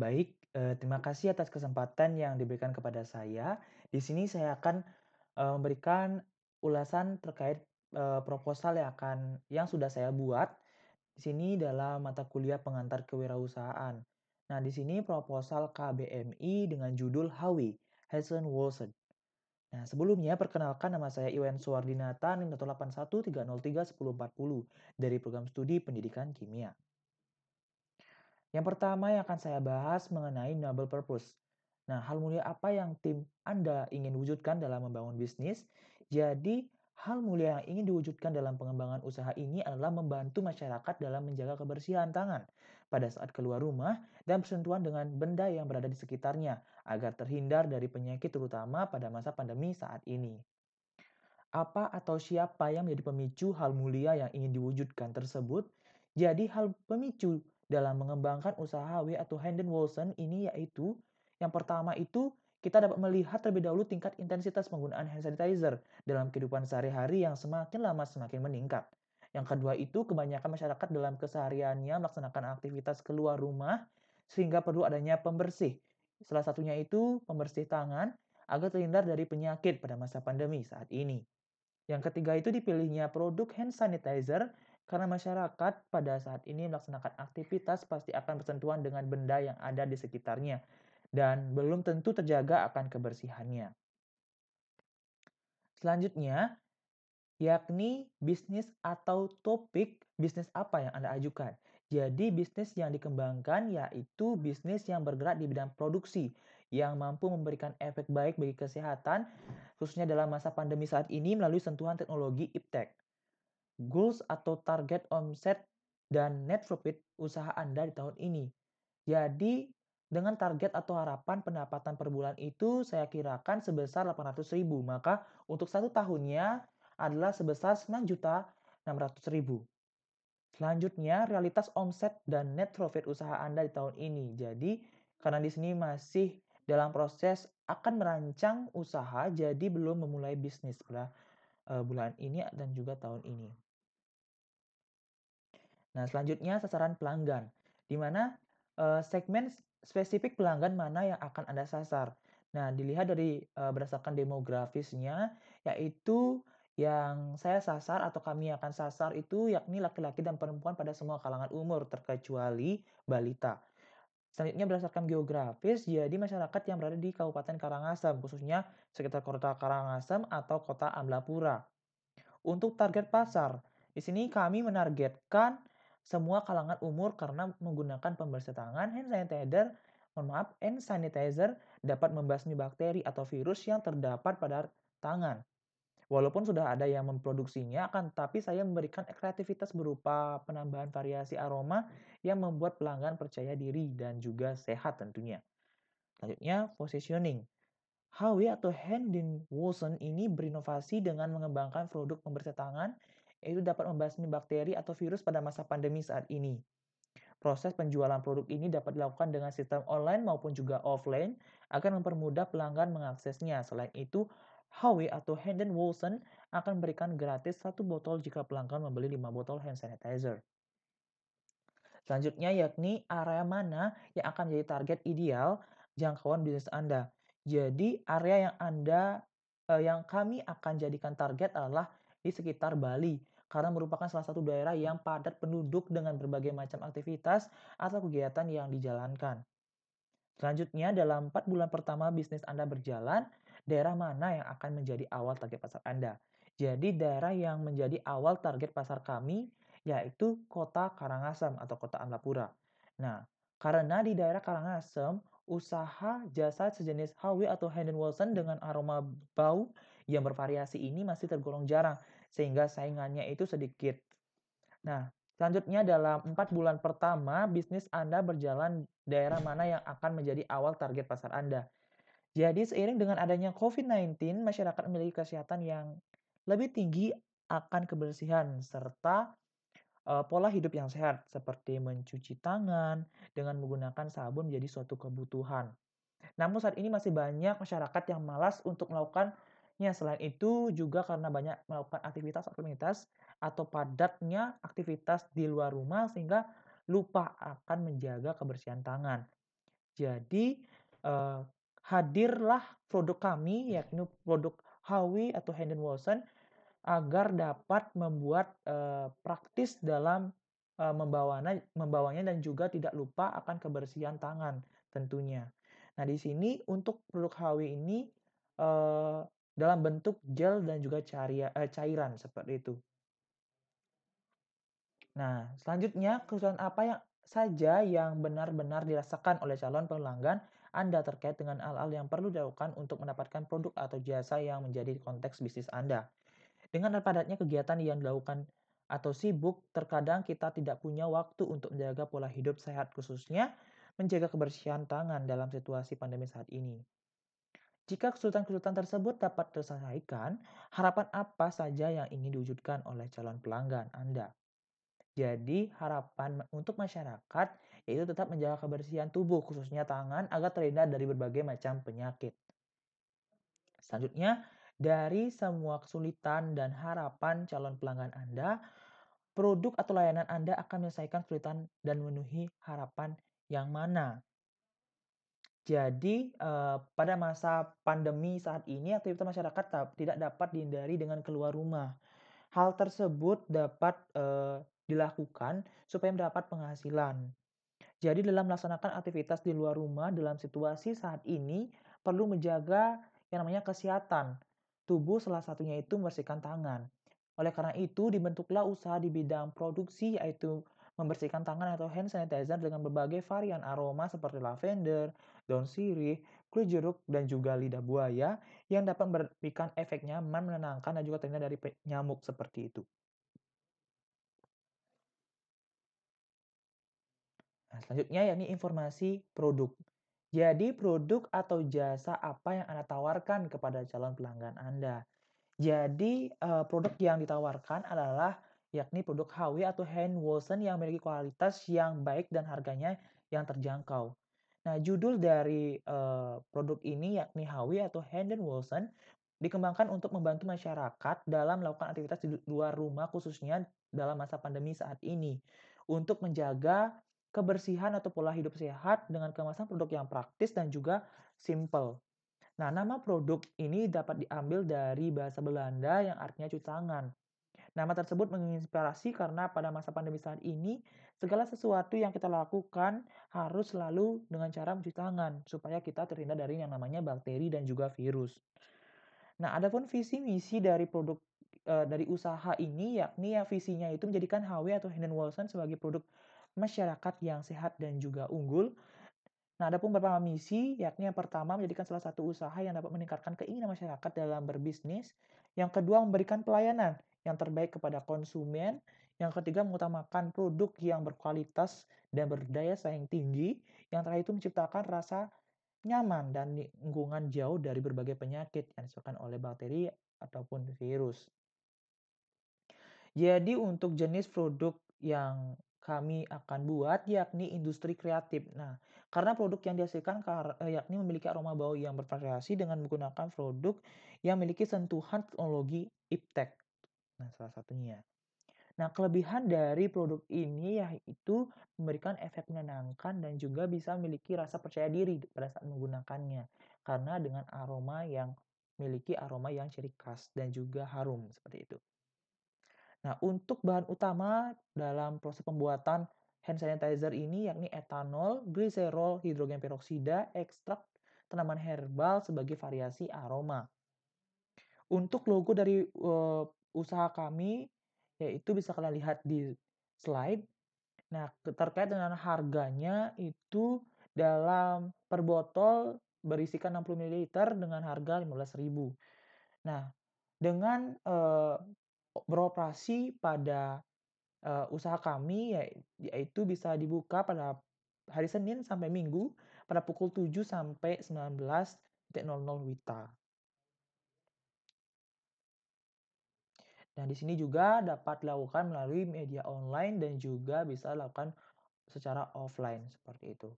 Baik, terima kasih atas kesempatan yang diberikan kepada saya. Di sini saya akan, memberikan ulasan terkait, proposal yang sudah saya buat di sini dalam mata kuliah pengantar kewirausahaan. Nah, di sini proposal KBMI dengan judul HW, Hazen Wolfson. Nah, sebelumnya perkenalkan nama saya Iwan Suwardinata, NIM 18130310410 dari program studi Pendidikan Kimia. Yang pertama yang akan saya bahas mengenai noble purpose. Nah, hal mulia apa yang tim Anda ingin wujudkan dalam membangun bisnis? Jadi, hal mulia yang ingin diwujudkan dalam pengembangan usaha ini adalah membantu masyarakat dalam menjaga kebersihan tangan pada saat keluar rumah dan bersentuhan dengan benda yang berada di sekitarnya agar terhindar dari penyakit terutama pada masa pandemi saat ini. Apa atau siapa yang menjadi pemicu hal mulia yang ingin diwujudkan tersebut? Jadi hal pemicu dalam mengembangkan usaha W atau Hendon Wilson ini yaitu yang pertama itu kita dapat melihat terlebih dahulu tingkat intensitas penggunaan hand sanitizer dalam kehidupan sehari-hari yang semakin lama semakin meningkat. Yang kedua itu kebanyakan masyarakat dalam kesehariannya melaksanakan aktivitas keluar rumah sehingga perlu adanya pembersih. Salah satunya itu pembersih tangan agar terhindar dari penyakit pada masa pandemi saat ini. Yang ketiga itu dipilihnya produk hand sanitizer karena masyarakat pada saat ini melaksanakan aktivitas pasti akan bersentuhan dengan benda yang ada di sekitarnya dan belum tentu terjaga akan kebersihannya. Selanjutnya, yakni bisnis atau topik bisnis apa yang Anda ajukan. Jadi bisnis yang dikembangkan yaitu bisnis yang bergerak di bidang produksi yang mampu memberikan efek baik bagi kesehatan khususnya dalam masa pandemi saat ini melalui sentuhan teknologi iptek. Goals atau target omset dan net profit usaha Anda di tahun ini. Jadi, dengan target atau harapan pendapatan per bulan itu saya kirakan sebesar 800.000, maka untuk satu tahunnya adalah sebesar 9.600.000. Selanjutnya, realitas omset dan net profit usaha Anda di tahun ini. Jadi, karena di sini masih dalam proses akan merancang usaha, jadi belum memulai bisnis pada bulan ini dan juga tahun ini. Nah, selanjutnya sasaran pelanggan, di mana segmen spesifik pelanggan mana yang akan Anda sasar. Nah, dilihat dari berdasarkan demografisnya, yaitu yang saya sasar atau kami akan sasar itu yakni laki-laki dan perempuan pada semua kalangan umur terkecuali balita. Selanjutnya berdasarkan geografis, jadi masyarakat yang berada di Kabupaten Karangasem, khususnya sekitar kota Karangasem atau kota Amblapura. Untuk target pasar, di sini kami menargetkan semua kalangan umur karena menggunakan pembersih tangan, hand sanitizer dapat membasmi bakteri atau virus yang terdapat pada tangan. Walaupun sudah ada yang memproduksinya, akan tetapi saya memberikan kreativitas berupa penambahan variasi aroma yang membuat pelanggan percaya diri dan juga sehat tentunya. Selanjutnya, positioning. HW atau Hendon Wilson ini berinovasi dengan mengembangkan produk pembersih tangan, yaitu dapat membasmi bakteri atau virus pada masa pandemi saat ini. Proses penjualan produk ini dapat dilakukan dengan sistem online maupun juga offline agar mempermudah pelanggan mengaksesnya. Selain itu, HW atau Hendon Wilson akan memberikan gratis satu botol jika pelanggan membeli 5 botol hand sanitizer. Selanjutnya yakni area mana yang akan menjadi target ideal jangkauan bisnis Anda. Jadi area yang kami akan jadikan target adalah di sekitar Bali karena merupakan salah satu daerah yang padat penduduk dengan berbagai macam aktivitas atau kegiatan yang dijalankan. Selanjutnya dalam 4 bulan pertama bisnis Anda berjalan, daerah mana yang akan menjadi awal target pasar Anda? Jadi daerah yang menjadi awal target pasar kami yaitu Kota Karangasem atau Kota Amlapura. Nah, karena di daerah Karangasem, usaha jasa sejenis HW atau Hand Wilson dengan aroma bau yang bervariasi ini masih tergolong jarang, sehingga saingannya itu sedikit. Nah, selanjutnya dalam 4 bulan pertama, bisnis Anda berjalan daerah mana yang akan menjadi awal target pasar Anda. Jadi seiring dengan adanya COVID-19, masyarakat memiliki kesehatan yang lebih tinggi akan kebersihan serta pola hidup yang sehat seperti mencuci tangan dengan menggunakan sabun menjadi suatu kebutuhan. Namun saat ini masih banyak masyarakat yang malas untuk melakukannya. Selain itu juga karena banyak melakukan aktivitas-aktivitas atau padatnya aktivitas di luar rumah sehingga lupa akan menjaga kebersihan tangan. Jadi, eee, hadirlah produk kami, yakni produk HW atau Hand and Wilson, agar dapat membuat, praktis dalam, membawanya dan juga tidak lupa akan kebersihan tangan tentunya. Nah, di sini untuk produk HW ini, eee, dalam bentuk gel dan juga cairan seperti itu. Nah, selanjutnya kesulitan apa yang saja yang benar-benar dirasakan oleh calon pelanggan Anda terkait dengan hal-hal yang perlu dilakukan untuk mendapatkan produk atau jasa yang menjadi konteks bisnis Anda? Dengan padatnya kegiatan yang dilakukan atau sibuk, terkadang kita tidak punya waktu untuk menjaga pola hidup sehat, khususnya menjaga kebersihan tangan dalam situasi pandemi saat ini. Jika kesulitan-kesulitan tersebut dapat terselesaikan, harapan apa saja yang ingin diwujudkan oleh calon pelanggan Anda? Jadi, harapan untuk masyarakat yaitu tetap menjaga kebersihan tubuh, khususnya tangan, agar terhindar dari berbagai macam penyakit. Selanjutnya, dari semua kesulitan dan harapan calon pelanggan Anda, produk atau layanan Anda akan menyelesaikan kesulitan dan memenuhi harapan yang mana? Jadi, pada masa pandemi saat ini aktivitas masyarakat tidak dapat dihindari dengan keluar rumah. Hal tersebut dapat, dilakukan supaya mendapat penghasilan. Jadi dalam melaksanakan aktivitas di luar rumah dalam situasi saat ini perlu menjaga yang namanya kesehatan tubuh, salah satunya itu membersihkan tangan. Oleh karena itu dibentuklah usaha di bidang produksi yaitu membersihkan tangan atau hand sanitizer dengan berbagai varian aroma seperti lavender, daun sirih, kulit jeruk, dan juga lidah buaya yang dapat memberikan efek nyaman, menenangkan, dan juga terhindar dari nyamuk seperti itu. Nah, selanjutnya yakni informasi produk. Jadi produk atau jasa apa yang Anda tawarkan kepada calon pelanggan Anda. Jadi, produk yang ditawarkan adalah yakni produk HW atau hand Wilson yang memiliki kualitas yang baik dan harganya yang terjangkau. Nah, judul dari, produk ini yakni HW atau Hand Wilson dikembangkan untuk membantu masyarakat dalam melakukan aktivitas di luar rumah khususnya dalam masa pandemi saat ini, untuk menjaga kebersihan atau pola hidup sehat dengan kemasan produk yang praktis dan juga simple. Nah, nama produk ini dapat diambil dari bahasa Belanda yang artinya cuci tangan. Nama tersebut menginspirasi karena pada masa pandemi saat ini, segala sesuatu yang kita lakukan harus selalu dengan cara mencuci tangan, supaya kita terhindar dari yang namanya bakteri dan juga virus. Nah, adapun visi misi dari produk dari usaha ini, yakni ya visinya itu menjadikan HW atau Hand Wilson sebagai produk masyarakat yang sehat dan juga unggul. Nah, adapun beberapa misi, yakni yang pertama menjadikan salah satu usaha yang dapat meningkatkan keinginan masyarakat dalam berbisnis. Yang kedua, memberikan pelayanan yang terbaik kepada konsumen. Yang ketiga, mengutamakan produk yang berkualitas dan berdaya saing tinggi. Yang terakhir itu menciptakan rasa nyaman dan lingkungan jauh dari berbagai penyakit yang disebabkan oleh bakteri ataupun virus. Jadi untuk jenis produk yang kami akan buat yakni industri kreatif. Nah, karena produk yang dihasilkan yakni memiliki aroma bau yang bervariasi dengan menggunakan produk yang memiliki sentuhan teknologi iptek. Nah, salah satunya. Nah, kelebihan dari produk ini yaitu memberikan efek menenangkan dan juga bisa memiliki rasa percaya diri pada saat menggunakannya. Karena dengan aroma yang memiliki aroma yang ciri khas dan juga harum seperti itu. Nah, untuk bahan utama dalam proses pembuatan hand sanitizer ini yakni etanol, gliserol, hidrogen peroksida, ekstrak tanaman herbal sebagai variasi aroma. Untuk logo dari, usaha kami, yaitu bisa kalian lihat di slide. Nah, terkait dengan harganya itu dalam per botol berisikan 60 mililiter dengan harga 15.000. Nah, dengan, beroperasi pada, usaha kami yaitu bisa dibuka pada hari Senin sampai Minggu pada pukul 7 sampai 19.00 WITA. Nah, di sini juga dapat dilakukan melalui media online dan juga bisa dilakukan secara offline seperti itu.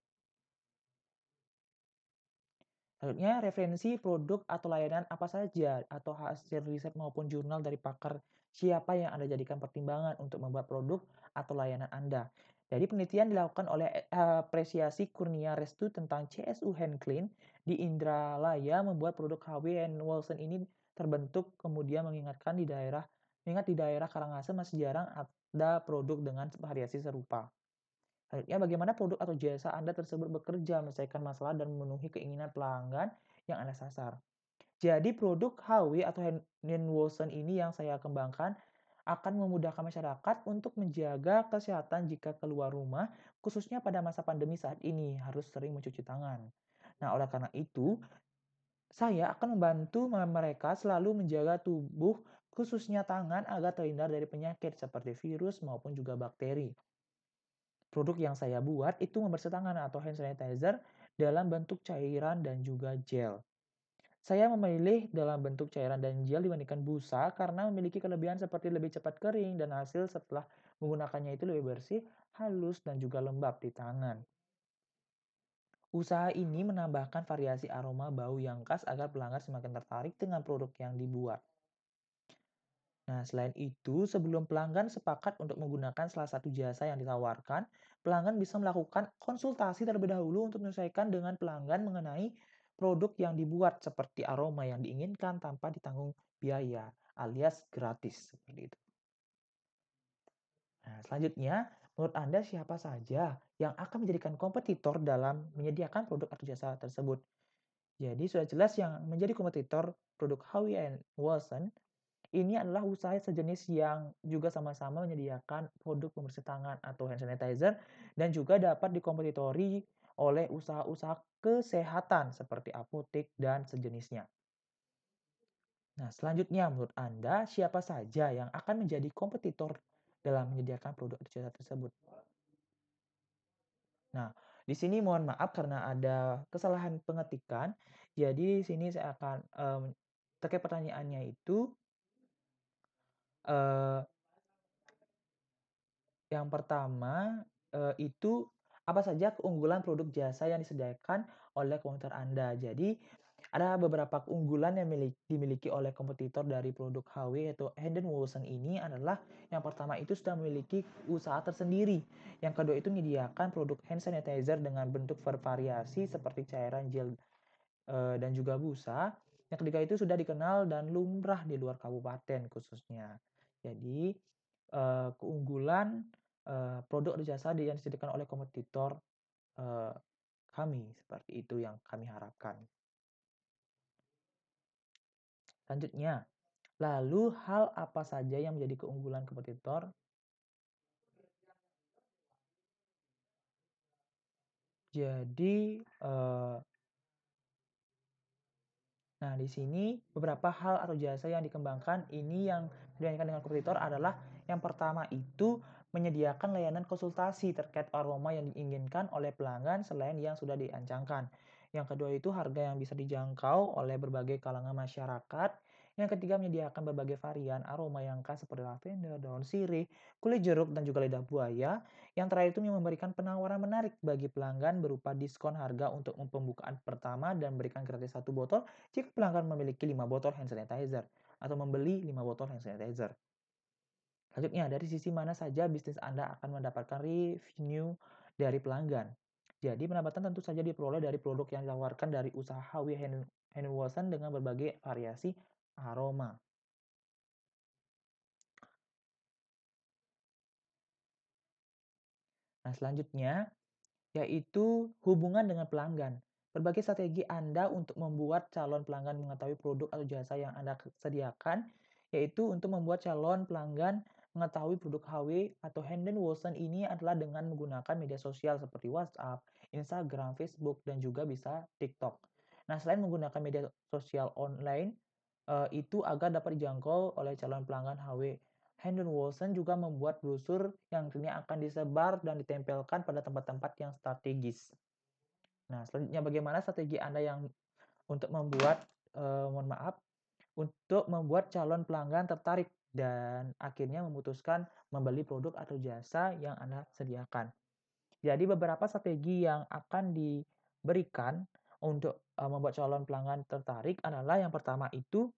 Selanjutnya, referensi produk atau layanan apa saja atau hasil riset maupun jurnal dari pakar siapa yang Anda jadikan pertimbangan untuk membuat produk atau layanan Anda. Jadi penelitian dilakukan oleh Apresiasi Kurnia Restu tentang CSU Hand Clean di Indralaya membuat produk HW Wolsen ini terbentuk kemudian mengingat di daerah Karangasem masih jarang ada produk dengan variasi serupa. Selanjutnya, bagaimana produk atau jasa Anda tersebut bekerja menyelesaikan masalah dan memenuhi keinginan pelanggan yang Anda sasar. Jadi produk HW atau hand Wolsen ini yang saya kembangkan akan memudahkan masyarakat untuk menjaga kesehatan jika keluar rumah, khususnya pada masa pandemi saat ini harus sering mencuci tangan. Nah, oleh karena itu, saya akan membantu mereka selalu menjaga tubuh, khususnya tangan, agar terhindar dari penyakit seperti virus maupun juga bakteri. Produk yang saya buat itu membersih tangan atau hand sanitizer dalam bentuk cairan dan juga gel. Saya memilih dalam bentuk cairan dan gel dibandingkan busa karena memiliki kelebihan seperti lebih cepat kering dan hasil setelah menggunakannya itu lebih bersih, halus, dan juga lembab di tangan. Usaha ini menambahkan variasi aroma bau yang khas agar pelanggan semakin tertarik dengan produk yang dibuat. Nah, selain itu, sebelum pelanggan sepakat untuk menggunakan salah satu jasa yang ditawarkan, pelanggan bisa melakukan konsultasi terlebih dahulu untuk menyesuaikan dengan pelanggan mengenai produk yang dibuat seperti aroma yang diinginkan tanpa ditanggung biaya alias gratis seperti itu. Nah, selanjutnya, menurut Anda siapa saja yang akan menjadikan kompetitor dalam menyediakan produk atau jasa tersebut? Jadi sudah jelas yang menjadi kompetitor produk Howie and Wilson ini adalah usaha sejenis yang juga sama-sama menyediakan produk pembersih tangan atau hand sanitizer dan juga dapat dikompetitori oleh usaha-usaha kesehatan seperti apotek dan sejenisnya. Nah, selanjutnya menurut Anda siapa saja yang akan menjadi kompetitor dalam menyediakan produk atau jasa tersebut? Nah, di sini mohon maaf karena ada kesalahan pengetikan. Jadi di sini saya akan terkait pertanyaannya itu eh, yang pertama, itu apa saja keunggulan produk jasa yang disediakan oleh kompetitor Anda. Jadi, ada beberapa keunggulan yang dimiliki oleh kompetitor dari produk HW yaitu Hand Wilson ini adalah yang pertama itu sudah memiliki usaha tersendiri. Yang kedua itu menyediakan produk hand sanitizer dengan bentuk bervariasi seperti cairan, gel, dan juga busa. Yang ketiga itu sudah dikenal dan lumrah di luar kabupaten khususnya. Jadi, keunggulan, produk atau jasa yang disediakan oleh kompetitor, eee, kami, seperti itu yang kami harapkan. Selanjutnya, lalu hal apa saja yang menjadi keunggulan kompetitor? Jadi, nah, di sini beberapa hal atau jasa yang dikembangkan ini yang dibandingkan dengan kompetitor adalah yang pertama itu menyediakan layanan konsultasi terkait aroma yang diinginkan oleh pelanggan selain yang sudah diancangkan. Yang kedua itu harga yang bisa dijangkau oleh berbagai kalangan masyarakat. Yang ketiga menyediakan berbagai varian aroma yang khas seperti lavender, daun sirih, kulit jeruk, dan juga lidah buaya. Yang terakhir itu memberikan penawaran menarik bagi pelanggan berupa diskon harga untuk pembukaan pertama dan berikan gratis satu botol jika pelanggan memiliki 5 botol hand sanitizer atau membeli 5 botol hand sanitizer. Selanjutnya, dari sisi mana saja bisnis Anda akan mendapatkan revenue dari pelanggan. Jadi, pendapatan tentu saja diperoleh dari produk yang ditawarkan dari usaha HW Hand Wilson dengan berbagai variasi aroma. Nah, selanjutnya, yaitu hubungan dengan pelanggan. Berbagai strategi Anda untuk membuat calon pelanggan mengetahui produk atau jasa yang Anda sediakan, yaitu untuk membuat calon pelanggan mengetahui produk HW atau Hendon Wilson ini adalah dengan menggunakan media sosial seperti WhatsApp, Instagram, Facebook, dan juga bisa TikTok. Nah, selain menggunakan media sosial online, itu agar dapat dijangkau oleh calon pelanggan HW. Hendon Wilson juga membuat brosur yang nantinya akan disebar dan ditempelkan pada tempat-tempat yang strategis. Nah, selanjutnya bagaimana strategi Anda yang untuk membuat, mohon maaf, untuk membuat calon pelanggan tertarik dan akhirnya memutuskan membeli produk atau jasa yang Anda sediakan. Jadi beberapa strategi yang akan diberikan untuk, membuat calon pelanggan tertarik adalah yang pertama itu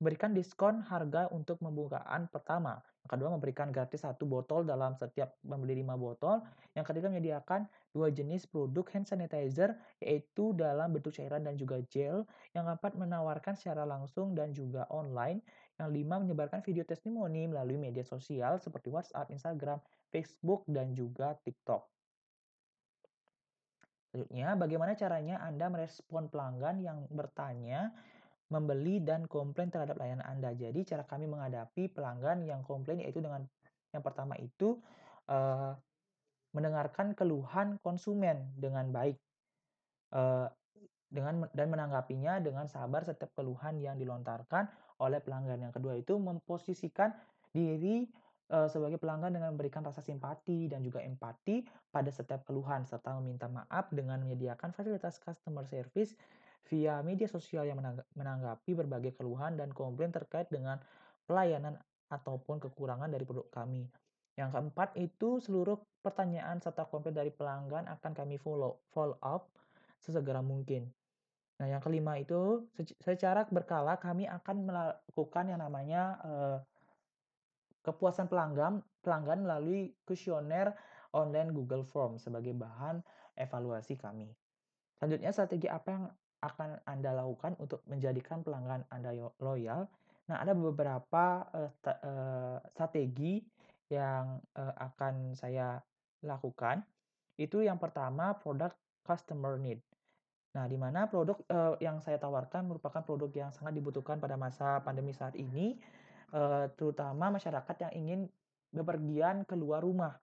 berikan diskon harga untuk pembukaan pertama. Yang kedua, memberikan gratis 1 botol dalam setiap membeli 5 botol. Yang ketiga, menyediakan 2 jenis produk hand sanitizer, yaitu dalam bentuk cairan dan juga gel. Yang keempat, menawarkan secara langsung dan juga online. Yang lima, menyebarkan video testimoni melalui media sosial seperti WhatsApp, Instagram, Facebook, dan juga TikTok. Selanjutnya, bagaimana caranya Anda merespon pelanggan yang bertanya, membeli, dan komplain terhadap layanan Anda? Jadi cara kami menghadapi pelanggan yang komplain yaitu dengan yang pertama itu, eee, mendengarkan keluhan konsumen dengan baik, eee, dan menanggapinya dengan sabar setiap keluhan yang dilontarkan oleh pelanggan. Yang kedua itu memposisikan diri, sebagai pelanggan dengan memberikan rasa simpati dan juga empati pada setiap keluhan, serta meminta maaf dengan menyediakan fasilitas customer service via media sosial yang menanggapi berbagai keluhan dan komplain terkait dengan pelayanan ataupun kekurangan dari produk kami. Yang keempat itu seluruh pertanyaan serta komplain dari pelanggan akan kami follow up sesegera mungkin. Nah, yang kelima itu secara berkala kami akan melakukan yang namanya, kepuasan pelanggan pelanggan melalui kuesioner online Google Form sebagai bahan evaluasi kami. Selanjutnya, strategi apa yang akan Anda lakukan untuk menjadikan pelanggan Anda loyal? Nah, ada beberapa, strategi yang, akan saya lakukan. Itu yang pertama, product customer need. Nah, di mana produk, yang saya tawarkan merupakan produk yang sangat dibutuhkan pada masa pandemi saat ini, terutama masyarakat yang ingin bepergian keluar rumah,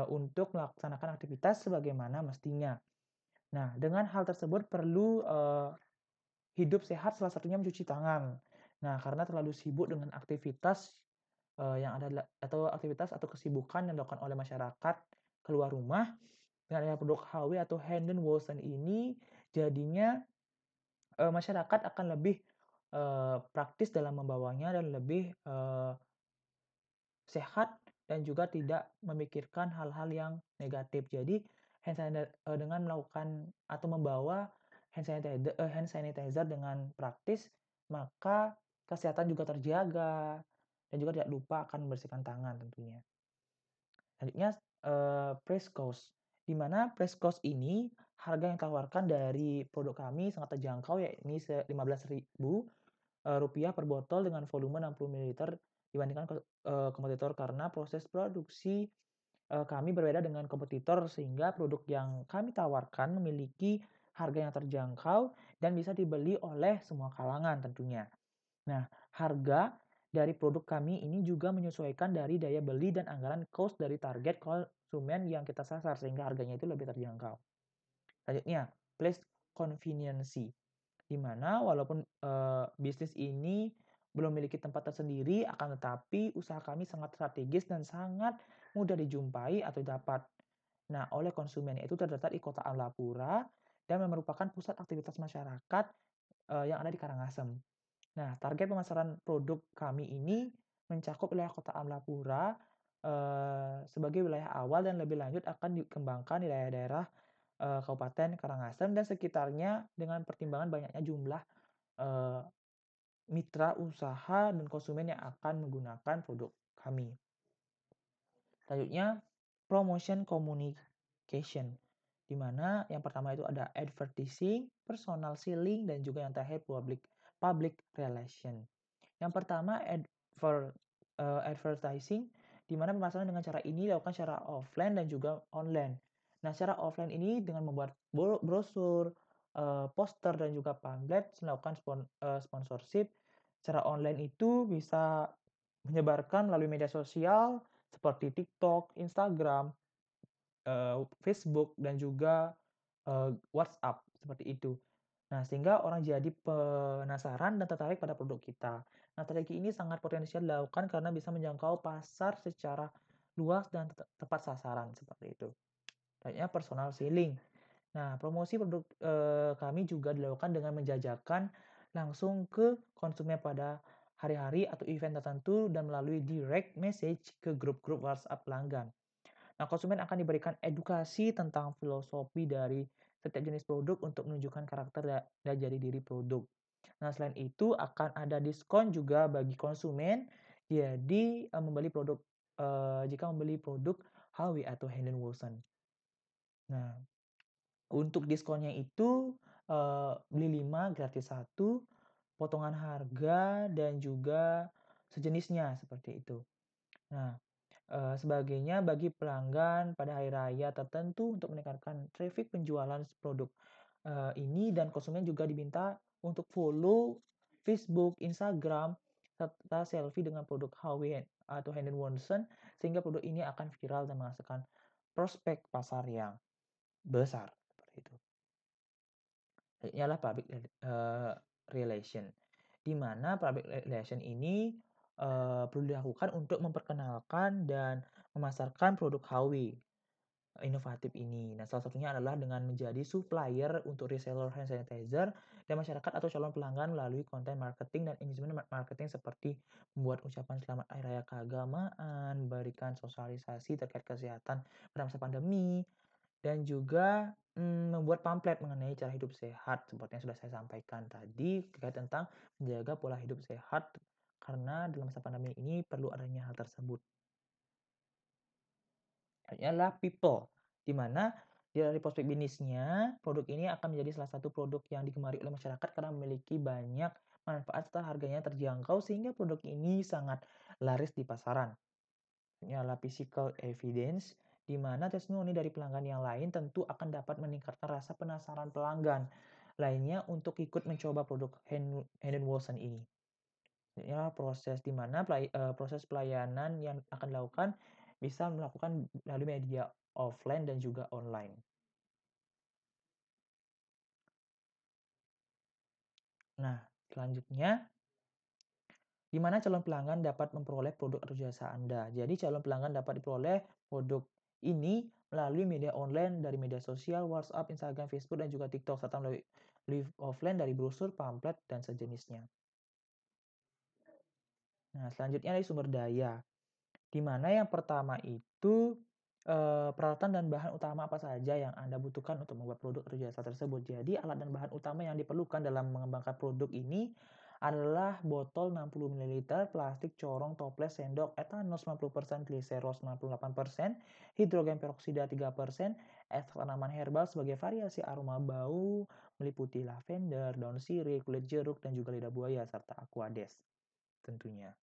untuk melaksanakan aktivitas sebagaimana mestinya. Nah, dengan hal tersebut perlu, hidup sehat salah satunya mencuci tangan. Nah, karena terlalu sibuk dengan aktivitas, yang ada atau aktivitas atau kesibukan yang dilakukan oleh masyarakat keluar rumah, dengan adanya produk HW atau hand wash ini jadinya masyarakat akan lebih, praktis dalam membawanya dan lebih, sehat dan juga tidak memikirkan hal-hal yang negatif. Jadi dengan melakukan atau membawa hand sanitizer dengan praktis, maka kesehatan juga terjaga dan juga tidak lupa akan membersihkan tangan tentunya. Selanjutnya, price cost, di mana price cost ini harga yang ditawarkan dari produk kami sangat terjangkau, yakni Rp15.000 rupiah per botol dengan volume 60 mililiter dibandingkan kompetitor karena proses produksi, kami berbeda dengan kompetitor sehingga produk yang kami tawarkan memiliki harga yang terjangkau dan bisa dibeli oleh semua kalangan tentunya. Nah, harga dari produk kami ini juga menyesuaikan dari daya beli dan anggaran cost dari target konsumen yang kita sasar sehingga harganya itu lebih terjangkau. Selanjutnya, place conveniency, di mana walaupun, bisnis ini belum memiliki tempat tersendiri, akan tetapi usaha kami sangat strategis dan sangat mudah dijumpai atau dapat. Nah, oleh konsumen, yaitu terletak di Kota Amlapura dan merupakan pusat aktivitas masyarakat, yang ada di Karangasem. Nah, target pemasaran produk kami ini mencakup wilayah Kota Amlapura, sebagai wilayah awal dan lebih lanjut akan dikembangkan di daerah-daerah, Kabupaten Karangasem dan sekitarnya dengan pertimbangan banyaknya jumlah, eee, mitra usaha dan konsumen yang akan menggunakan produk kami. Selanjutnya, promotion communication, di mana yang pertama itu ada advertising, personal selling, dan juga yang terakhir public relation. Yang pertama advertising, di mana pemasaran dengan cara ini dilakukan secara offline dan juga online. Nah, secara offline ini dengan membuat brosur, poster, dan juga pamflet, melakukan sponsorship. Secara online itu bisa menyebarkan melalui media sosial seperti TikTok, Instagram, Facebook, dan juga, WhatsApp, seperti itu. Nah, sehingga orang jadi penasaran dan tertarik pada produk kita. Nah, strategi ini sangat potensial dilakukan karena bisa menjangkau pasar secara luas dan tepat sasaran, seperti itu. Selanjutnya personal selling. Nah, promosi produk, kami juga dilakukan dengan menjajakan langsung ke konsumen pada hari-hari atau event tertentu dan melalui direct message ke grup-grup WhatsApp pelanggan. Nah, konsumen akan diberikan edukasi tentang filosofi dari setiap jenis produk untuk menunjukkan karakter dan jati diri produk. Nah, selain itu akan ada diskon juga bagi konsumen, jadi, jika membeli produk HW atau Hand& Wilson. Nah, untuk diskonnya itu, beli 5 gratis satu, potongan harga, dan juga sejenisnya, seperti itu. Nah, sebagainya bagi pelanggan pada hari raya tertentu untuk meningkatkan traffic penjualan produk, ini dan konsumen juga diminta untuk follow Facebook, Instagram, serta selfie dengan produk HW atau Hand& Wilson sehingga produk ini akan viral dan menghasilkan prospek pasar yang besar, seperti itu. Ialah public relation, di mana public relation ini, perlu dilakukan untuk memperkenalkan dan memasarkan produk HW inovatif ini. Nah, salah satunya adalah dengan menjadi supplier untuk reseller hand sanitizer dan masyarakat atau calon pelanggan melalui konten marketing dan engagement marketing seperti membuat ucapan selamat hari raya keagamaan, memberikan sosialisasi terkait kesehatan pada masa pandemi, dan juga, membuat pamflet mengenai cara hidup sehat seperti yang sudah saya sampaikan tadi terkait tentang menjaga pola hidup sehat, karena dalam masa pandemi ini perlu adanya hal tersebut. Selanjutnya adalah people, di mana dari prospek bisnisnya, produk ini akan menjadi salah satu produk yang digemari oleh masyarakat karena memiliki banyak manfaat serta harganya terjangkau sehingga produk ini sangat laris di pasaran. Ini adalah physical evidence, di mana testimoni dari pelanggan yang lain tentu akan dapat meningkatkan rasa penasaran pelanggan lainnya untuk ikut mencoba produk Hand& Wilson ini. Ya, proses di mana proses pelayanan yang akan dilakukan bisa melakukan melalui media offline dan juga online. Nah, selanjutnya, di mana calon pelanggan dapat memperoleh produk atau jasa Anda. Jadi calon pelanggan dapat diperoleh produk ini melalui media online dari media sosial, WhatsApp, Instagram, Facebook, dan juga TikTok, serta melalui offline dari brosur, pamflet, dan sejenisnya. Nah, selanjutnya dari sumber daya. Di mana yang pertama itu, peralatan dan bahan utama apa saja yang Anda butuhkan untuk membuat produk atau jasa tersebut. Jadi alat dan bahan utama yang diperlukan dalam mengembangkan produk ini adalah botol 60 mililiter, plastik, corong, toples, sendok, etanol 90%, gliserol 98%, hidrogen peroksida 3%, ekstrak tanaman herbal sebagai variasi aroma bau, meliputi lavender, daun sirih, kulit jeruk, dan juga lidah buaya, serta aquades tentunya.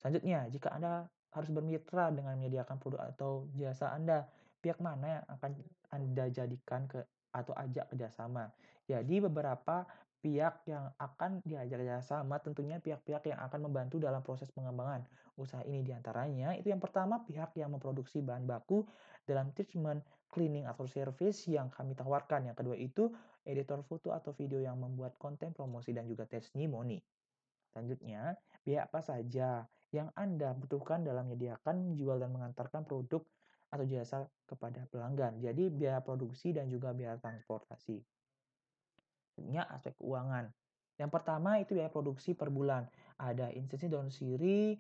Selanjutnya, jika Anda harus bermitra dengan menyediakan produk atau jasa Anda, pihak mana yang akan Anda jadikan atau ajak kerjasama? Jadi beberapa pihak yang akan diajak kerjasama tentunya pihak-pihak yang akan membantu dalam proses pengembangan usaha ini diantaranya itu yang pertama pihak yang memproduksi bahan baku dalam treatment, cleaning atau service yang kami tawarkan. Yang kedua itu editor foto atau video yang membuat konten promosi dan juga testimoni. Selanjutnya, biaya apa saja yang Anda butuhkan dalam menyediakan, menjual, dan mengantarkan produk atau jasa kepada pelanggan. Jadi biaya produksi dan juga biaya transportasi. Selanjutnya aspek keuangan. Yang pertama itu biaya produksi per bulan. Ada insensi daun sirih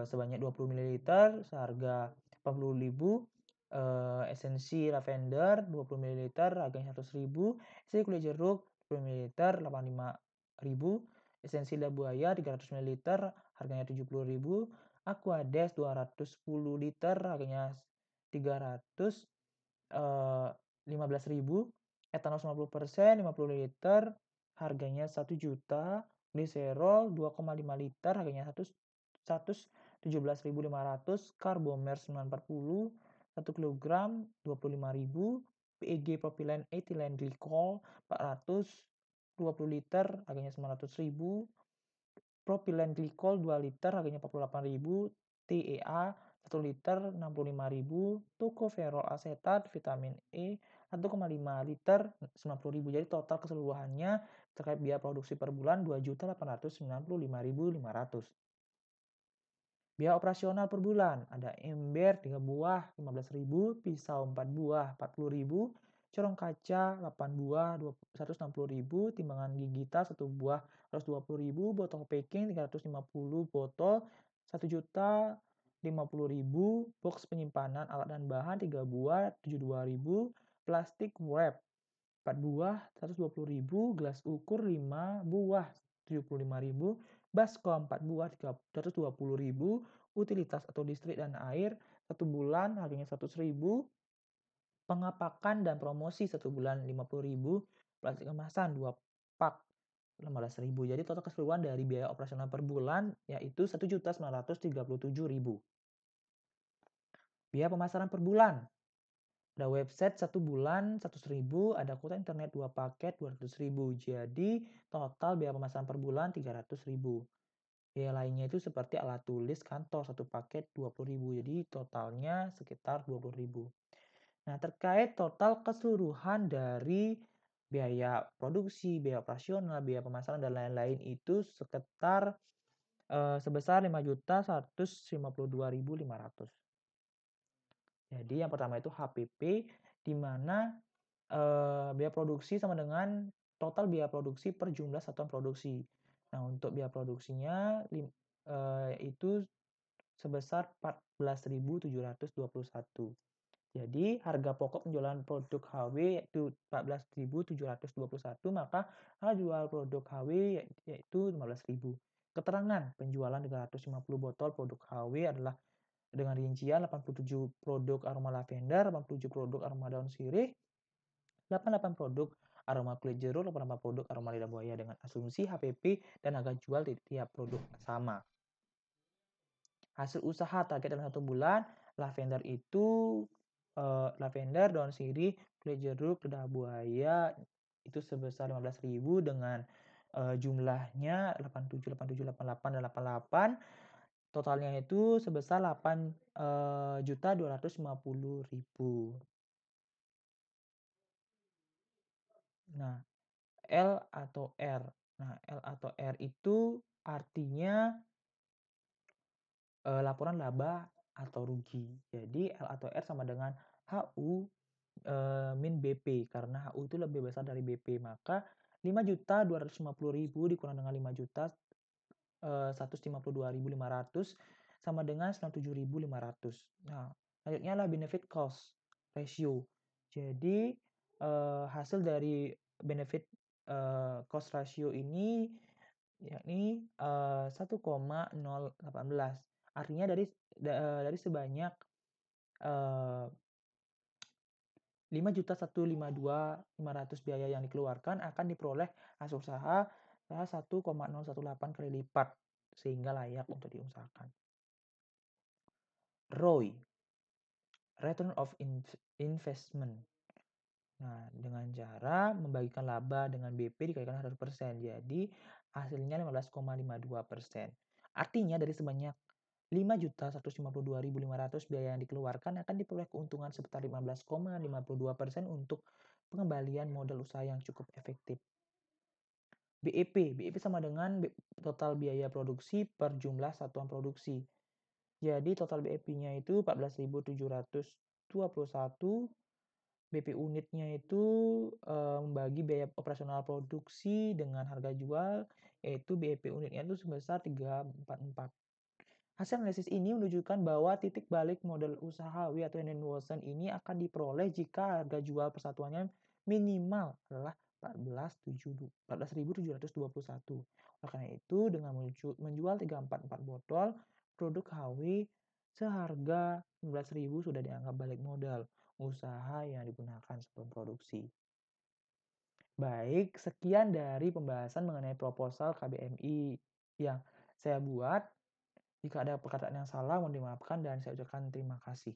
sebanyak 20 mililiter seharga 40.000, esensi lavender 20 mililiter harganya 100.000, esensi kulit jeruk 20 mililiter 85.000, esensi lidah buaya 300 mililiter harganya 70.000, aquades 210 liter harganya 300 15.000, etanol 90% 50 liter harganya 1.000.000, gliserol 2,5 liter harganya 117.500, Carbomer 940 1 kilogram 25.000, PEG propilen ethylene glycol 420 liter harganya 900.000, Propylen glikol 2 liter harganya 48.000, TEA 1 liter 65.000, tocoferol asetat vitamin E 1,5 liter 90.000. Jadi total keseluruhannya terkait biaya produksi per bulan 2.895.500. Biaya operasional per bulan ada ember 3 buah 15.000, pisau 4 buah 40.000, corong kaca 8 buah 160.000, timbangan gigitan 1 buah 120.000, botol packing 350 botol 1.050.000, box penyimpanan alat dan bahan 3 buah 72.000, plastik wrap 4 buah, 120.000, gelas ukur 5 buah, 75.000, baskom 4 buah, 120.000, utilitas atau listrik dan air 1 bulan harganya 100.000, pengapakan dan promosi 1 bulan 50.000, plastik kemasan 2 pak 15.000. Jadi total keseluruhan dari biaya operasional per bulan yaitu 1.937.000. Biaya pemasaran per bulan. Ada website 1 bulan 100.000, ada kuota internet 2 paket 200.000. Jadi total biaya pemasaran per bulan 300.000. Biaya lainnya itu seperti alat tulis kantor 1 paket 20.000. Jadi totalnya sekitar 20.000. Nah, terkait total keseluruhan dari biaya produksi, biaya operasional, biaya pemasaran dan lain-lain itu sekitar sebesar 5.152.500. Jadi yang pertama itu HPP, di mana biaya produksi sama dengan total biaya produksi per jumlah satuan produksi. Nah, untuk biaya produksinya itu sebesar 14.721. Jadi harga pokok penjualan produk HW yaitu 14.721, maka harga jual produk HW yaitu 15.000. Keterangan penjualan 350 botol produk HW adalah dengan rincian 87 produk aroma lavender, 87 produk aroma daun sirih, 88 produk aroma kulit jeruk, 88 produk aroma lidah buaya dengan asumsi HPP dan harga jual di tiap produk sama. Hasil usaha target dalam 1 bulan, lavender itu lavender, daun sirih, kulit jeruk, lidah buaya itu sebesar 15.000 dengan jumlahnya 87, 87, 88, dan 88. Totalnya itu sebesar 8.250.000. Nah, L atau R. Nah, L atau R itu artinya laporan laba atau rugi. Jadi L atau R sama dengan HU min BP, karena HU itu lebih besar dari BP, maka 5.250.000 dikurang dengan 5.152.500 sama dengan 97.500. Nah, selanjutnya adalah benefit cost ratio. Jadi hasil dari benefit cost ratio ini yakni 1,018. Artinya dari sebanyak 5.152.500 biaya yang dikeluarkan akan diperoleh hasil usaha 1,018 kali lipat sehingga layak untuk diusahakan. ROI, Return of Investment. Nah, dengan cara membagikan laba dengan BP dikalikan 100%. Jadi hasilnya 15,52%. Artinya dari sebanyak 5.152.500 biaya yang dikeluarkan akan diperoleh keuntungan sebesar 15,52% untuk pengembalian modal usaha yang cukup efektif. BEP sama dengan total biaya produksi per jumlah satuan produksi. Jadi total BEP-nya itu 14.721. BP unitnya itu membagi biaya operasional produksi dengan harga jual, yaitu BEP unitnya itu sebesar 344. Hasil analisis ini menunjukkan bahwa titik balik model usaha W atau Henry Wilson ini akan diperoleh jika harga jual persatuannya minimal adalah 14.721. Oleh karena itu, dengan menjual 344 botol produk HW seharga 19.000 sudah dianggap balik modal usaha yang digunakan sebelum produksi. Baik, sekian dari pembahasan mengenai proposal KBMI yang saya buat. Jika ada perkataan yang salah, mohon dimaafkan dan saya ucapkan terima kasih.